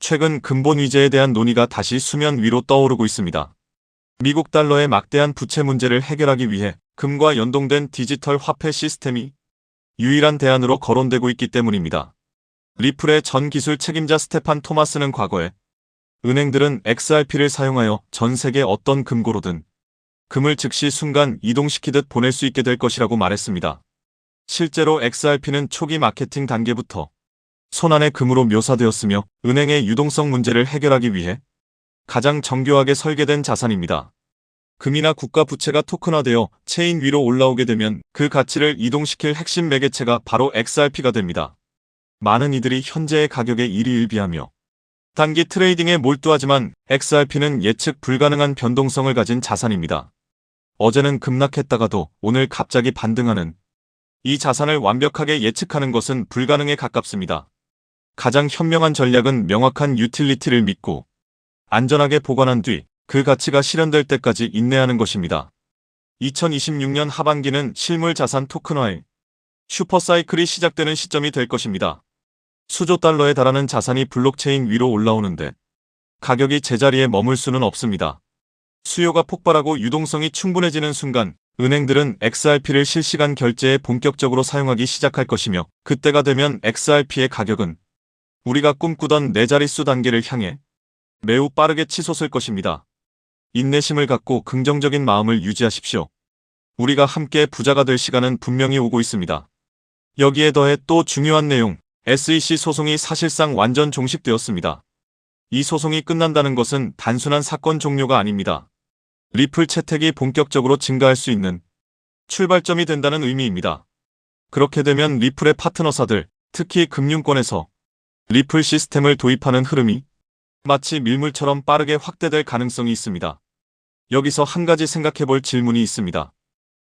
최근 근본 위제에 대한 논의가 다시 수면 위로 떠오르고 있습니다. 미국 달러의 막대한 부채 문제를 해결하기 위해 금과 연동된 디지털 화폐 시스템이 유일한 대안으로 거론되고 있기 때문입니다. 리플의 전 기술 책임자 스테판 토마스는 과거에 은행들은 XRP를 사용하여 전 세계 어떤 금고로든 금을 즉시 순간 이동시키듯 보낼 수 있게 될 것이라고 말했습니다. 실제로 XRP는 초기 마케팅 단계부터 손안의 금으로 묘사되었으며 은행의 유동성 문제를 해결하기 위해 가장 정교하게 설계된 자산입니다. 금이나 국가 부채가 토큰화되어 체인 위로 올라오게 되면 그 가치를 이동시킬 핵심 매개체가 바로 XRP가 됩니다. 많은 이들이 현재의 가격에 일희일비하며 단기 트레이딩에 몰두하지만 XRP는 예측 불가능한 변동성을 가진 자산입니다. 어제는 급락했다가도 오늘 갑자기 반등하는 이 자산을 완벽하게 예측하는 것은 불가능에 가깝습니다. 가장 현명한 전략은 명확한 유틸리티를 믿고 안전하게 보관한 뒤 그 가치가 실현될 때까지 인내하는 것입니다. 2026년 하반기는 실물 자산 토큰화의 슈퍼사이클이 시작되는 시점이 될 것입니다. 수조 달러에 달하는 자산이 블록체인 위로 올라오는데 가격이 제자리에 머물 수는 없습니다. 수요가 폭발하고 유동성이 충분해지는 순간 은행들은 XRP를 실시간 결제에 본격적으로 사용하기 시작할 것이며 그때가 되면 XRP의 가격은 우리가 꿈꾸던 네 자릿수 단계를 향해 매우 빠르게 치솟을 것입니다. 인내심을 갖고 긍정적인 마음을 유지하십시오. 우리가 함께 부자가 될 시간은 분명히 오고 있습니다. 여기에 더해 또 중요한 내용, SEC 소송이 사실상 완전 종식되었습니다. 이 소송이 끝난다는 것은 단순한 사건 종료가 아닙니다. 리플 채택이 본격적으로 증가할 수 있는 출발점이 된다는 의미입니다. 그렇게 되면 리플의 파트너사들, 특히 금융권에서 리플 시스템을 도입하는 흐름이 마치 밀물처럼 빠르게 확대될 가능성이 있습니다. 여기서 한 가지 생각해볼 질문이 있습니다.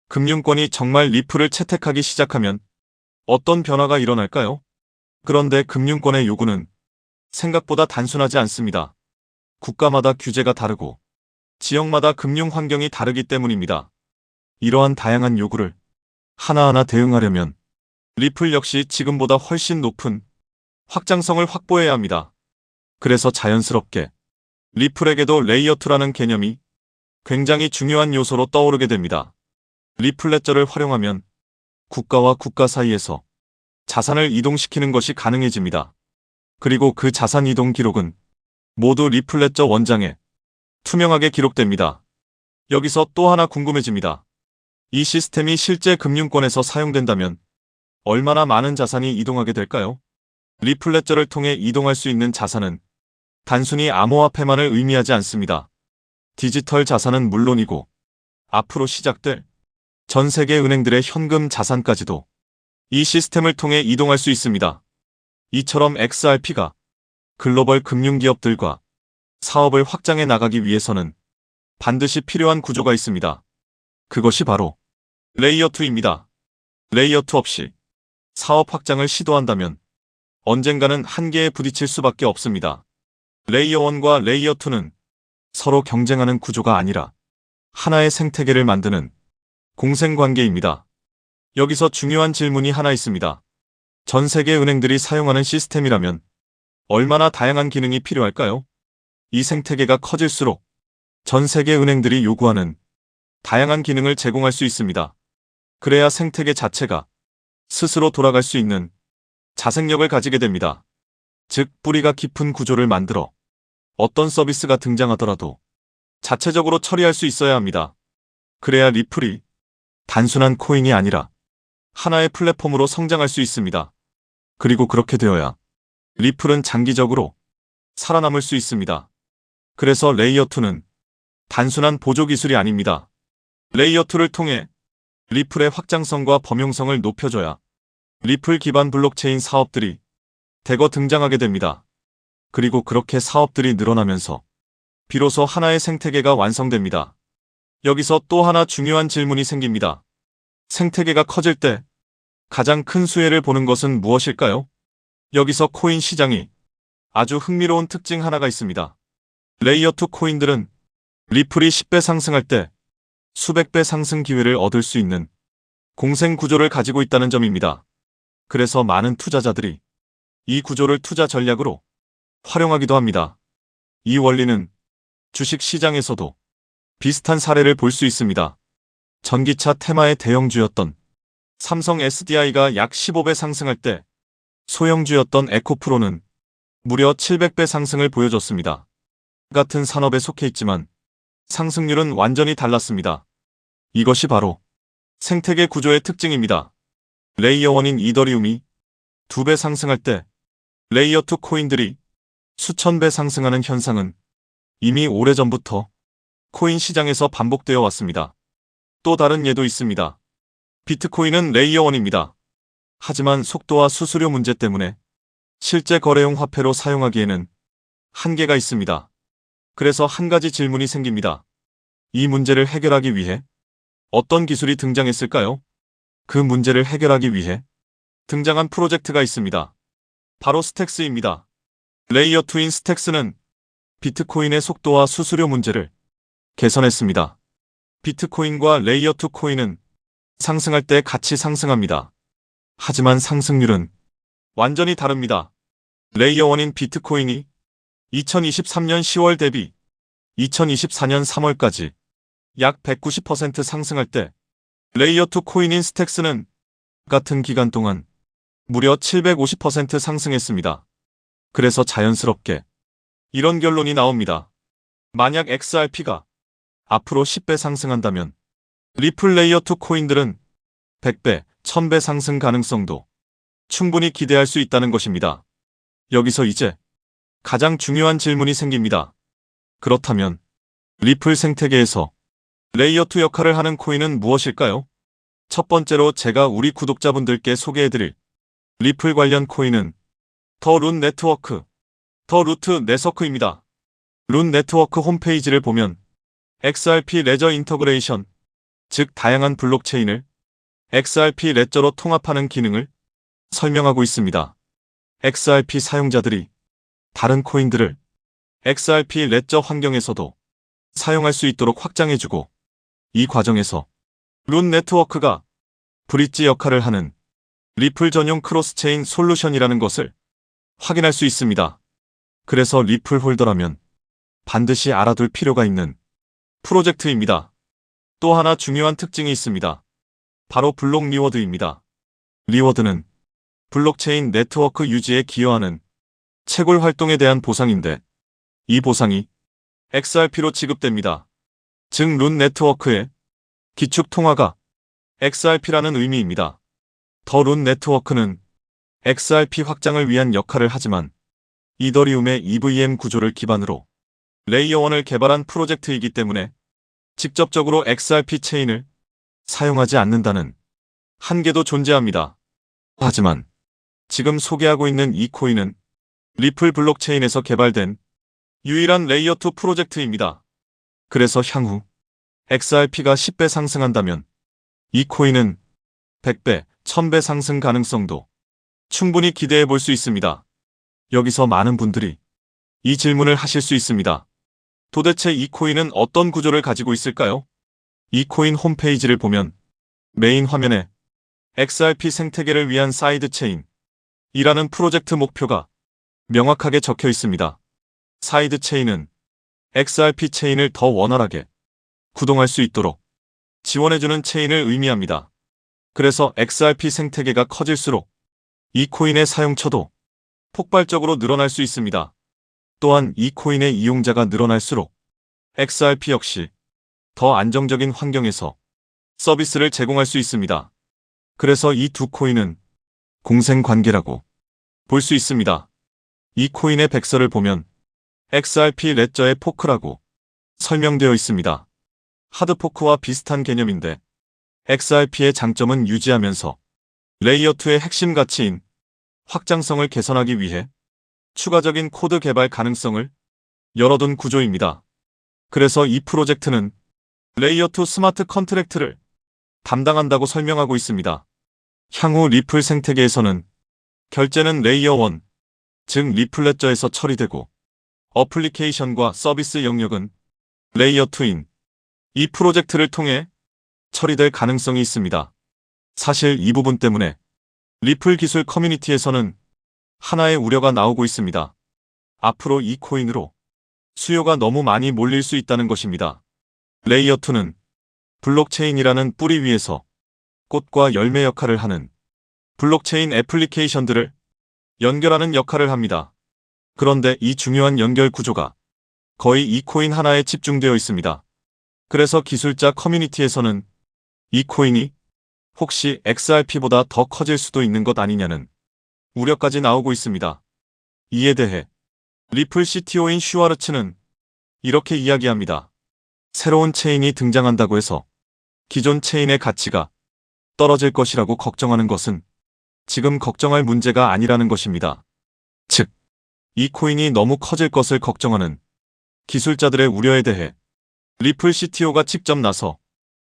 금융권이 정말 리플을 채택하기 시작하면 어떤 변화가 일어날까요? 그런데 금융권의 요구는 생각보다 단순하지 않습니다. 국가마다 규제가 다르고 지역마다 금융 환경이 다르기 때문입니다. 이러한 다양한 요구를 하나하나 대응하려면 리플 역시 지금보다 훨씬 높은 확장성을 확보해야 합니다. 그래서 자연스럽게 리플에게도 레이어2라는 개념이 굉장히 중요한 요소로 떠오르게 됩니다. 리플 레저를 활용하면 국가와 국가 사이에서 자산을 이동시키는 것이 가능해집니다. 그리고 그 자산 이동 기록은 모두 리플 레저 원장에 투명하게 기록됩니다. 여기서 또 하나 궁금해집니다. 이 시스템이 실제 금융권에서 사용된다면 얼마나 많은 자산이 이동하게 될까요? 리플 레저를 통해 이동할 수 있는 자산은 단순히 암호화폐만을 의미하지 않습니다. 디지털 자산은 물론이고 앞으로 시작될 전 세계 은행들의 현금 자산까지도 이 시스템을 통해 이동할 수 있습니다. 이처럼 XRP가 글로벌 금융기업들과 사업을 확장해 나가기 위해서는 반드시 필요한 구조가 있습니다. 그것이 바로 레이어2입니다. 레이어2 없이 사업 확장을 시도한다면 언젠가는 한계에 부딪힐 수밖에 없습니다. 레이어1과 레이어2는 서로 경쟁하는 구조가 아니라 하나의 생태계를 만드는 공생관계입니다. 여기서 중요한 질문이 하나 있습니다. 전 세계 은행들이 사용하는 시스템이라면 얼마나 다양한 기능이 필요할까요? 이 생태계가 커질수록 전 세계 은행들이 요구하는 다양한 기능을 제공할 수 있습니다. 그래야 생태계 자체가 스스로 돌아갈 수 있는 자생력을 가지게 됩니다. 즉, 뿌리가 깊은 구조를 만들어 어떤 서비스가 등장하더라도 자체적으로 처리할 수 있어야 합니다. 그래야 리플이 단순한 코인이 아니라 하나의 플랫폼으로 성장할 수 있습니다. 그리고 그렇게 되어야 리플은 장기적으로 살아남을 수 있습니다. 그래서 레이어2는 단순한 보조기술이 아닙니다. 레이어2를 통해 리플의 확장성과 범용성을 높여줘야 리플 기반 블록체인 사업들이 대거 등장하게 됩니다. 그리고 그렇게 사업들이 늘어나면서 비로소 하나의 생태계가 완성됩니다. 여기서 또 하나 중요한 질문이 생깁니다. 생태계가 커질 때 가장 큰 수혜를 보는 것은 무엇일까요? 여기서 코인 시장이 아주 흥미로운 특징 하나가 있습니다. 레이어2 코인들은 리플이 10배 상승할 때 수백 배 상승 기회를 얻을 수 있는 공생 구조를 가지고 있다는 점입니다. 그래서 많은 투자자들이 이 구조를 투자 전략으로 활용하기도 합니다. 이 원리는 주식 시장에서도 비슷한 사례를 볼 수 있습니다. 전기차 테마의 대형주였던 삼성 SDI가 약 15배 상승할 때 소형주였던 에코프로는 무려 700배 상승을 보여줬습니다. 같은 산업에 속해 있지만 상승률은 완전히 달랐습니다. 이것이 바로 생태계 구조의 특징입니다. 레이어 1인 이더리움이 2배 상승할 때 레이어 2 코인들이 수천 배 상승하는 현상은 이미 오래전부터 코인 시장에서 반복되어 왔습니다. 또 다른 예도 있습니다. 비트코인은 레이어 1입니다. 하지만 속도와 수수료 문제 때문에 실제 거래용 화폐로 사용하기에는 한계가 있습니다. 그래서 한 가지 질문이 생깁니다. 이 문제를 해결하기 위해 어떤 기술이 등장했을까요? 그 문제를 해결하기 위해 등장한 프로젝트가 있습니다. 바로 스택스입니다. 레이어 2인 스택스는 비트코인의 속도와 수수료 문제를 개선했습니다. 비트코인과 레이어 2 코인은 상승할 때 같이 상승합니다. 하지만 상승률은 완전히 다릅니다. 레이어 1인 비트코인이 2023년 10월 대비 2024년 3월까지 약 190% 상승할 때 레이어 2 코인인 스택스는 같은 기간 동안 무려 750% 상승했습니다. 그래서 자연스럽게 이런 결론이 나옵니다. 만약 XRP가 앞으로 10배 상승한다면 리플 레이어 2 코인들은 100배, 1000배 상승 가능성도 충분히 기대할 수 있다는 것입니다. 여기서 이제 가장 중요한 질문이 생깁니다. 그렇다면 리플 생태계에서 레이어 2 역할을 하는 코인은 무엇일까요? 첫 번째로 제가 우리 구독자분들께 소개해드릴 리플 관련 코인은 더 룬 네트워크, 더 루트 네서크입니다. 룬 네트워크 홈페이지를 보면 XRP 레저 인터그레이션, 즉 다양한 블록체인을 XRP 레저로 통합하는 기능을 설명하고 있습니다. XRP 사용자들이 다른 코인들을 XRP 레저 환경에서도 사용할 수 있도록 확장해주고, 이 과정에서 룬 네트워크가 브릿지 역할을 하는 리플 전용 크로스체인 솔루션이라는 것을 확인할 수 있습니다. 그래서 리플 홀더라면 반드시 알아둘 필요가 있는 프로젝트입니다. 또 하나 중요한 특징이 있습니다. 바로 블록 리워드입니다. 리워드는 블록체인 네트워크 유지에 기여하는 채굴 활동에 대한 보상인데, 이 보상이 XRP로 지급됩니다. 즉 룬 네트워크의 기축 통화가 XRP라는 의미입니다. 더 룬 네트워크는 XRP 확장을 위한 역할을 하지만 이더리움의 EVM 구조를 기반으로 레이어 1을 개발한 프로젝트이기 때문에 직접적으로 XRP 체인을 사용하지 않는다는 한계도 존재합니다. 하지만 지금 소개하고 있는 이 코인은 리플 블록체인에서 개발된 유일한 레이어 2 프로젝트입니다. 그래서 향후 XRP가 10배 상승한다면 이 코인은 100배, 1000배 상승 가능성도 충분히 기대해 볼 수 있습니다. 여기서 많은 분들이 이 질문을 하실 수 있습니다. 도대체 이 코인은 어떤 구조를 가지고 있을까요? 이 코인 홈페이지를 보면 메인 화면에 XRP 생태계를 위한 사이드체인 이라는 프로젝트 목표가 명확하게 적혀 있습니다. 사이드체인은 XRP 체인을 더 원활하게 구동할 수 있도록 지원해주는 체인을 의미합니다. 그래서 XRP 생태계가 커질수록 이 코인의 사용처도 폭발적으로 늘어날 수 있습니다. 또한 이 코인의 이용자가 늘어날수록 XRP 역시 더 안정적인 환경에서 서비스를 제공할 수 있습니다. 그래서 이 두 코인은 공생관계라고 볼 수 있습니다. 이 코인의 백서를 보면 XRP 레저의 포크라고 설명되어 있습니다. 하드포크와 비슷한 개념인데 XRP의 장점은 유지하면서 레이어 2의 핵심 가치인 확장성을 개선하기 위해 추가적인 코드 개발 가능성을 열어둔 구조입니다. 그래서 이 프로젝트는 레이어 2 스마트 컨트랙트를 담당한다고 설명하고 있습니다. 향후 리플 생태계에서는 결제는 레이어 1, 즉 리플 레저에서 처리되고 어플리케이션과 서비스 영역은 레이어 2인 이 프로젝트를 통해 처리될 가능성이 있습니다. 사실 이 부분 때문에 리플 기술 커뮤니티에서는 하나의 우려가 나오고 있습니다. 앞으로 이 코인으로 수요가 너무 많이 몰릴 수 있다는 것입니다. 레이어 2는 블록체인이라는 뿌리 위에서 꽃과 열매 역할을 하는 블록체인 애플리케이션들을 연결하는 역할을 합니다. 그런데 이 중요한 연결 구조가 거의 이 코인 하나에 집중되어 있습니다. 그래서 기술자 커뮤니티에서는 이 코인이 혹시 XRP보다 더 커질 수도 있는 것 아니냐는 우려까지 나오고 있습니다. 이에 대해 리플 CTO인 슈와르츠는 이렇게 이야기합니다. 새로운 체인이 등장한다고 해서 기존 체인의 가치가 떨어질 것이라고 걱정하는 것은 지금 걱정할 문제가 아니라는 것입니다. 즉, 이 코인이 너무 커질 것을 걱정하는 기술자들의 우려에 대해 리플 CTO가 직접 나서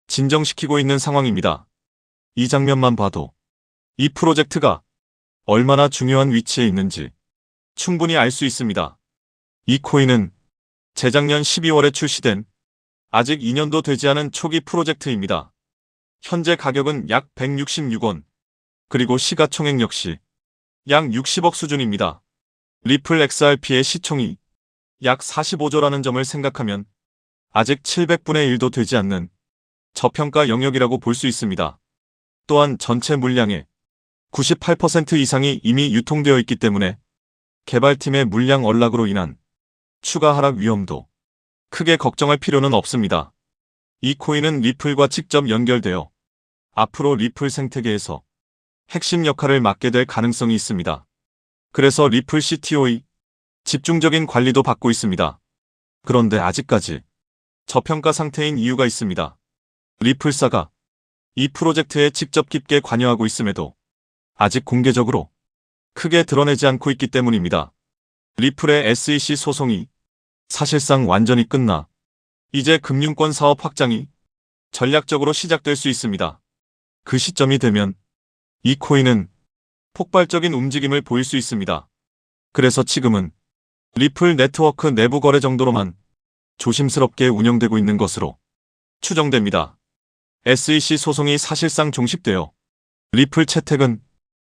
진정시키고 있는 상황입니다. 이 장면만 봐도 이 프로젝트가 얼마나 중요한 위치에 있는지 충분히 알 수 있습니다. 이 코인은 재작년 12월에 출시된 아직 2년도 되지 않은 초기 프로젝트입니다. 현재 가격은 약 166원, 그리고 시가총액 역시 약 60억 수준입니다. 리플 XRP의 시총이 약 45조라는 점을 생각하면 아직 700분의 1도 되지 않는 저평가 영역이라고 볼 수 있습니다. 또한 전체 물량의 98% 이상이 이미 유통되어 있기 때문에 개발팀의 물량 언락으로 인한 추가 하락 위험도 크게 걱정할 필요는 없습니다. 이 코인은 리플과 직접 연결되어 앞으로 리플 생태계에서 핵심 역할을 맡게 될 가능성이 있습니다. 그래서 리플 CTO의 집중적인 관리도 받고 있습니다. 그런데 아직까지 저평가 상태인 이유가 있습니다. 리플사가 이 프로젝트에 직접 깊게 관여하고 있음에도 아직 공개적으로 크게 드러내지 않고 있기 때문입니다. 리플의 SEC 소송이 사실상 완전히 끝나 이제 금융권 사업 확장이 전략적으로 시작될 수 있습니다. 그 시점이 되면 이 코인은 폭발적인 움직임을 보일 수 있습니다. 그래서 지금은 리플 네트워크 내부 거래 정도로만 조심스럽게 운영되고 있는 것으로 추정됩니다. SEC 소송이 사실상 종식되어 리플 채택은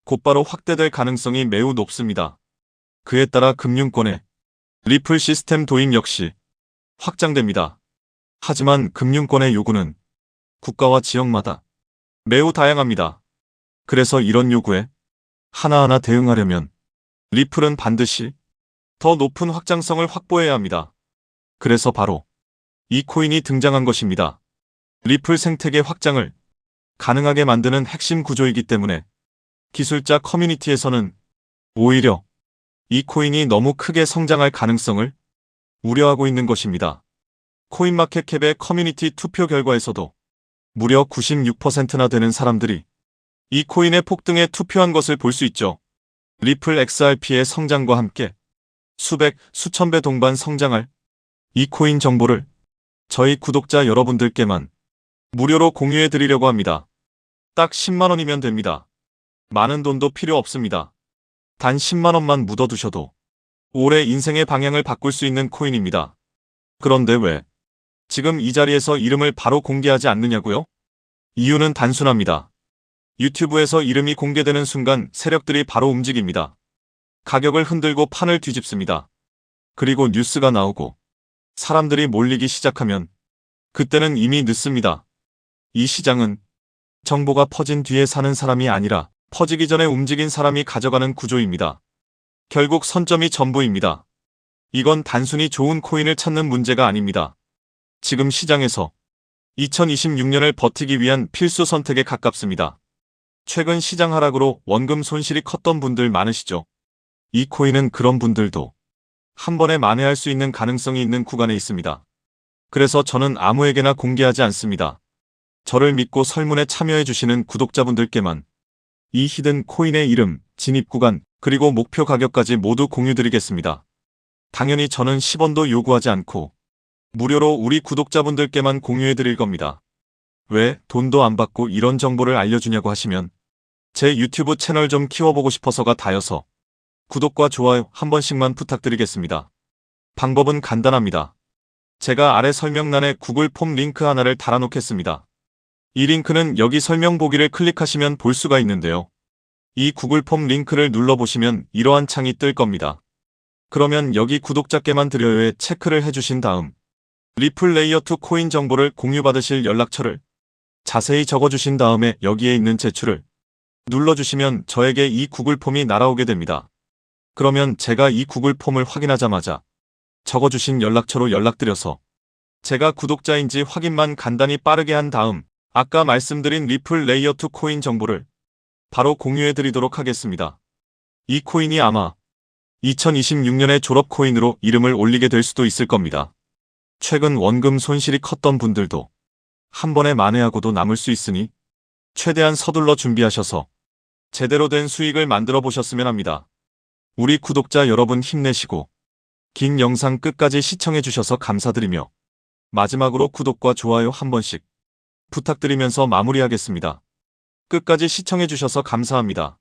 곧바로 확대될 가능성이 매우 높습니다. 그에 따라 금융권의 리플 시스템 도입 역시 확장됩니다. 하지만 금융권의 요구는 국가와 지역마다 매우 다양합니다. 그래서 이런 요구에 하나하나 대응하려면 리플은 반드시 더 높은 확장성을 확보해야 합니다. 그래서 바로 이 코인이 등장한 것입니다. 리플 생태계 확장을 가능하게 만드는 핵심 구조이기 때문에 기술자 커뮤니티에서는 오히려 이 코인이 너무 크게 성장할 가능성을 우려하고 있는 것입니다. 코인마켓캡의 커뮤니티 투표 결과에서도 무려 96%나 되는 사람들이 이 코인의 폭등에 투표한 것을 볼 수 있죠. 리플 XRP의 성장과 함께 수백, 수천 배 동반 성장할 이 코인 정보를 저희 구독자 여러분들께만 무료로 공유해 드리려고 합니다. 딱 10만원이면 됩니다. 많은 돈도 필요 없습니다. 단 10만원만 묻어두셔도 올해 인생의 방향을 바꿀 수 있는 코인입니다. 그런데 왜 지금 이 자리에서 이름을 바로 공개하지 않느냐고요? 이유는 단순합니다. 유튜브에서 이름이 공개되는 순간 세력들이 바로 움직입니다. 가격을 흔들고 판을 뒤집습니다. 그리고 뉴스가 나오고 사람들이 몰리기 시작하면 그때는 이미 늦습니다. 이 시장은 정보가 퍼진 뒤에 사는 사람이 아니라 퍼지기 전에 움직인 사람이 가져가는 구조입니다. 결국 선점이 전부입니다. 이건 단순히 좋은 코인을 찾는 문제가 아닙니다. 지금 시장에서 2026년을 버티기 위한 필수 선택에 가깝습니다. 최근 시장 하락으로 원금 손실이 컸던 분들 많으시죠? 이 코인은 그런 분들도 한 번에 만회할 수 있는 가능성이 있는 구간에 있습니다. 그래서 저는 아무에게나 공개하지 않습니다. 저를 믿고 설문에 참여해 주시는 구독자분들께만 이 히든 코인의 이름, 진입 구간, 그리고 목표 가격까지 모두 공유드리겠습니다. 당연히 저는 10원도 요구하지 않고 무료로 우리 구독자분들께만 공유해 드릴 겁니다. 왜 돈도 안 받고 이런 정보를 알려주냐고 하시면 제 유튜브 채널 좀 키워보고 싶어서가 다여서 구독과 좋아요 한 번씩만 부탁드리겠습니다. 방법은 간단합니다. 제가 아래 설명란에 구글 폼 링크 하나를 달아놓겠습니다. 이 링크는 여기 설명 보기를 클릭하시면 볼 수가 있는데요. 이 구글 폼 링크를 눌러보시면 이러한 창이 뜰 겁니다. 그러면 여기 구독자께만 드려요에 체크를 해주신 다음 리플 레이어2 코인 정보를 공유받으실 연락처를 자세히 적어주신 다음에 여기에 있는 제출을 눌러주시면 저에게 이 구글 폼이 날아오게 됩니다. 그러면 제가 이 구글 폼을 확인하자마자 적어주신 연락처로 연락드려서 제가 구독자인지 확인만 간단히 빠르게 한 다음 아까 말씀드린 리플 레이어2 코인 정보를 바로 공유해드리도록 하겠습니다. 이 코인이 아마 2026년에 졸업 코인으로 이름을 올리게 될 수도 있을 겁니다. 최근 원금 손실이 컸던 분들도 한 번에 만회하고도 남을 수 있으니 최대한 서둘러 준비하셔서 제대로 된 수익을 만들어 보셨으면 합니다. 우리 구독자 여러분 힘내시고 긴 영상 끝까지 시청해 주셔서 감사드리며 마지막으로 구독과 좋아요 한 번씩 부탁드리면서 마무리하겠습니다. 끝까지 시청해 주셔서 감사합니다.